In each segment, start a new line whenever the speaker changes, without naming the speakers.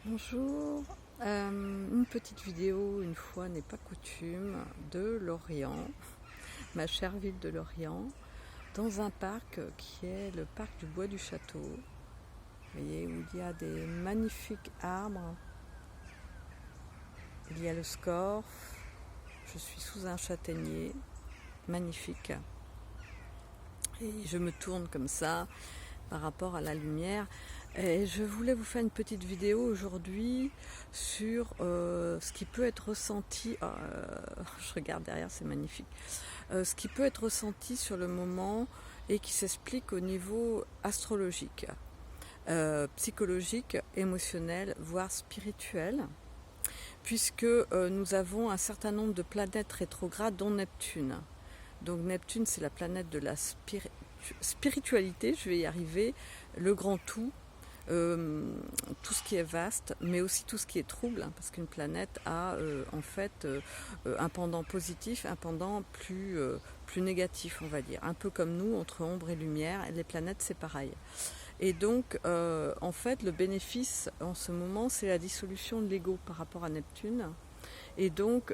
Bonjour, une petite vidéo, une fois n'est pas coutume, de Lorient, ma chère ville de Lorient, dans un parc qui est le parc du Bois du Château. Vous voyez, où il y a des magnifiques arbres, il y a le Scorff, je suis sous un châtaignier, magnifique. Et je me tourne comme ça par rapport à la lumière. Et je voulais vous faire une petite vidéo aujourd'hui sur ce qui peut être ressenti. Je regarde derrière, c'est magnifique. Ce qui peut être ressenti sur le moment et qui s'explique au niveau astrologique, psychologique, émotionnel, voire spirituel, puisque nous avons un certain nombre de planètes rétrogrades, dont Neptune. Donc Neptune, c'est la planète de la spiritualité, je vais y arriver, le grand tout, tout ce qui est vaste, mais aussi tout ce qui est trouble, hein, parce qu'une planète a en fait un pendant positif, un pendant plus négatif, on va dire. Un peu comme nous, entre ombre et lumière, et les planètes c'est pareil. Et donc, en fait, le bénéfice en ce moment, c'est la dissolution de l'ego par rapport à Neptune. Et donc,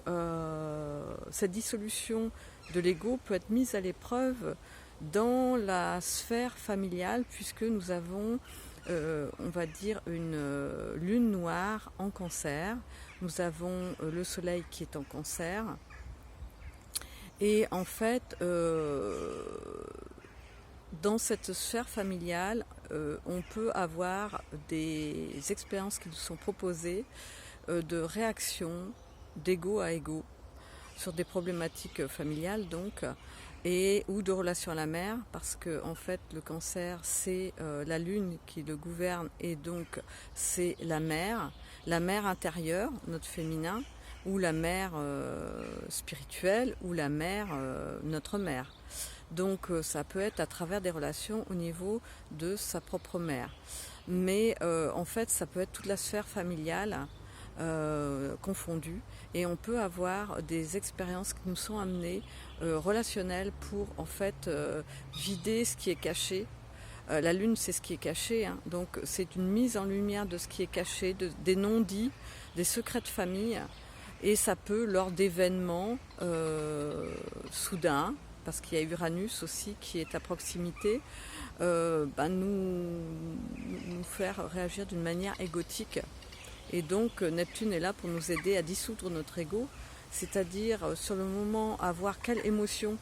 cette dissolution de l'ego peut être mise à l'épreuve dans la sphère familiale, puisque nous avons, on va dire, une lune noire en Cancer. Nous avons le soleil qui est en Cancer. Et en fait, dans cette sphère familiale, on peut avoir des expériences qui nous sont proposées de réaction d'ego à ego sur des problématiques familiales donc, et ou de relation à la mère, parce que en fait le cancer c'est la lune qui le gouverne, et donc c'est la mère intérieure, notre féminin, ou la mère spirituelle, ou la mère, notre mère. Donc ça peut être à travers des relations au niveau de sa propre mère. Mais en fait ça peut être toute la sphère familiale confondue, et on peut avoir des expériences qui nous sont amenées relationnelles pour en fait vider ce qui est caché. La lune c'est ce qui est caché, hein. Donc c'est une mise en lumière de ce qui est caché, des non-dits, des secrets de famille, et ça peut lors d'événements soudains, parce qu'il y a Uranus aussi qui est à proximité, nous faire réagir d'une manière égotique. Et donc Neptune est là pour nous aider à dissoudre notre ego, c'est-à-dire sur le moment à voir quelle émotion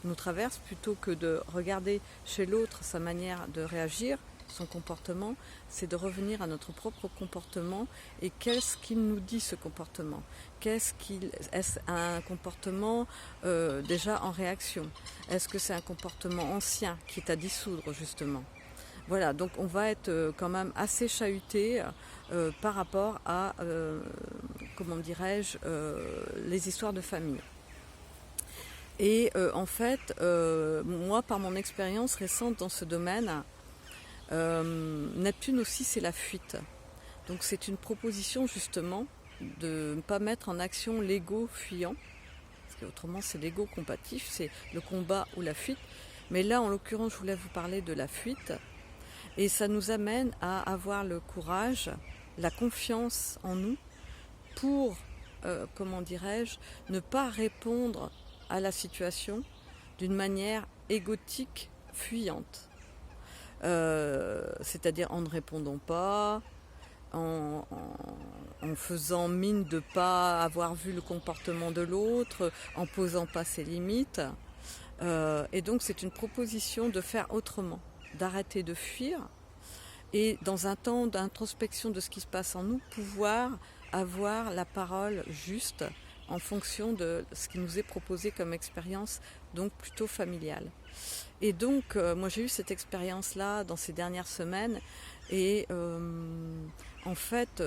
nous traverse, plutôt que de regarder chez l'autre sa manière de réagir, son comportement, c'est de revenir à notre propre comportement et qu'est-ce qu'il nous dit, ce comportement. Est-ce un comportement déjà en réaction? Est-ce que c'est un comportement ancien qui est à dissoudre justement? Voilà, donc on va être quand même assez chahuté par rapport à, comment dirais-je, les histoires de famille. Et en fait, moi, par mon expérience récente dans ce domaine, Neptune aussi, c'est la fuite. Donc c'est une proposition justement de ne pas mettre en action l'ego fuyant, parce qu'autrement c'est l'ego combatif, c'est le combat ou la fuite. Mais là, en l'occurrence, je voulais vous parler de la fuite. Et ça nous amène à avoir le courage, la confiance en nous pour, comment dirais-je, ne pas répondre à la situation d'une manière égotique, fuyante. C'est-à-dire en ne répondant pas, en faisant mine de ne pas avoir vu le comportement de l'autre, en posant pas ses limites. Et donc c'est une proposition de faire autrement, d'arrêter de fuir, et dans un temps d'introspection de ce qui se passe en nous, pouvoir avoir la parole juste en fonction de ce qui nous est proposé comme expérience, donc plutôt familiale. Et donc moi j'ai eu cette expérience-là dans ces dernières semaines, et en fait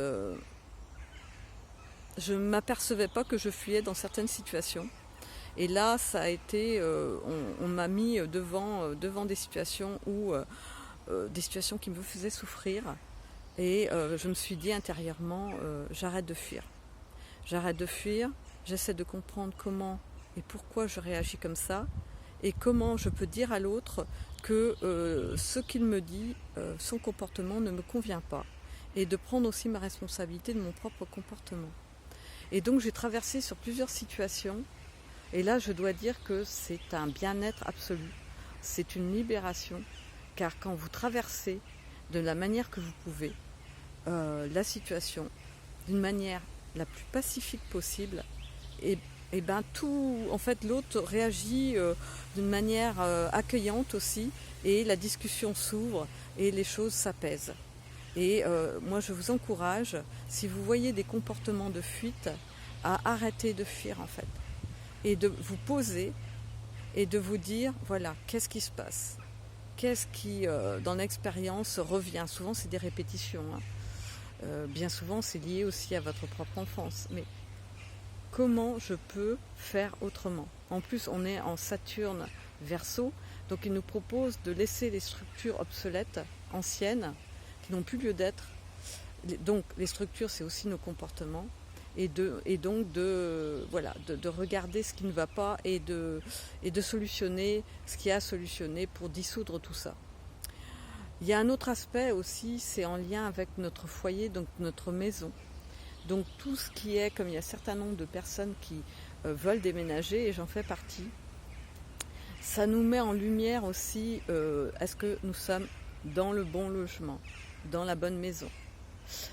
je ne m'apercevais pas que je fuyais dans certaines situations. Et là, ça a été, on m'a mis devant des situations des situations qui me faisaient souffrir, et je me suis dit intérieurement, j'arrête de fuir. J'arrête de fuir, j'essaie de comprendre comment et pourquoi je réagis comme ça, et comment je peux dire à l'autre que ce qu'il me dit, son comportement ne me convient pas, et de prendre aussi ma responsabilité de mon propre comportement. Et donc j'ai traversé sur plusieurs situations, et là je dois dire que c'est un bien-être absolu, c'est une libération, car quand vous traversez de la manière que vous pouvez la situation d'une manière la plus pacifique possible, et ben tout, en fait, l'autre réagit d'une manière accueillante aussi, et la discussion s'ouvre et les choses s'apaisent. Et moi, je vous encourage, si vous voyez des comportements de fuite, à arrêter de fuir en fait, et de vous poser et de vous dire, voilà, qu'est-ce qui se passe ? Qu'est-ce qui, dans l'expérience, revient ? Souvent, c'est des répétitions. Bien souvent, c'est lié aussi à votre propre enfance. Mais comment je peux faire autrement ? En plus, on est en Saturne Verseau, donc il nous propose de laisser les structures obsolètes, anciennes, qui n'ont plus lieu d'être. Donc, les structures, c'est aussi nos comportements. Et donc de regarder ce qui ne va pas et de solutionner ce qui a solutionné pour dissoudre tout ça. Il y a un autre aspect aussi, c'est en lien avec notre foyer, donc notre maison. Donc tout ce qui est, comme il y a un certain nombre de personnes qui veulent déménager, et j'en fais partie, ça nous met en lumière aussi, est-ce que nous sommes dans le bon logement, dans la bonne maison ?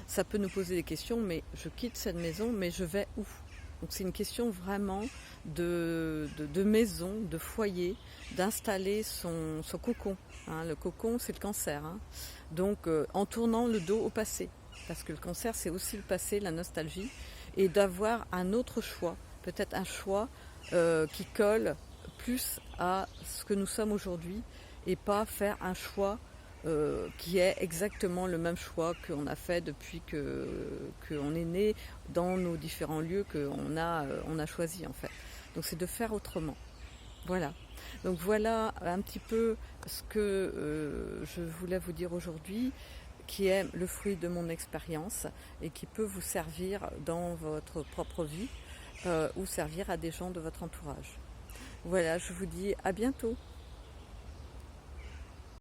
Ça peut nous poser des questions, mais je quitte cette maison, mais je vais où ? Donc c'est une question vraiment de maison, de foyer, d'installer son cocon. Le cocon, c'est le cancer. Donc en tournant le dos au passé, parce que le cancer, c'est aussi le passé, la nostalgie, et d'avoir un autre choix, peut-être un choix qui colle plus à ce que nous sommes aujourd'hui, et pas faire un choix qui est exactement le même choix qu'on a fait depuis qu'on est né dans nos différents lieux qu'on a choisis en fait. Donc c'est de faire autrement. Voilà. Donc voilà un petit peu ce que je voulais vous dire aujourd'hui, qui est le fruit de mon expérience et qui peut vous servir dans votre propre vie ou servir à des gens de votre entourage. Voilà, je vous dis à bientôt.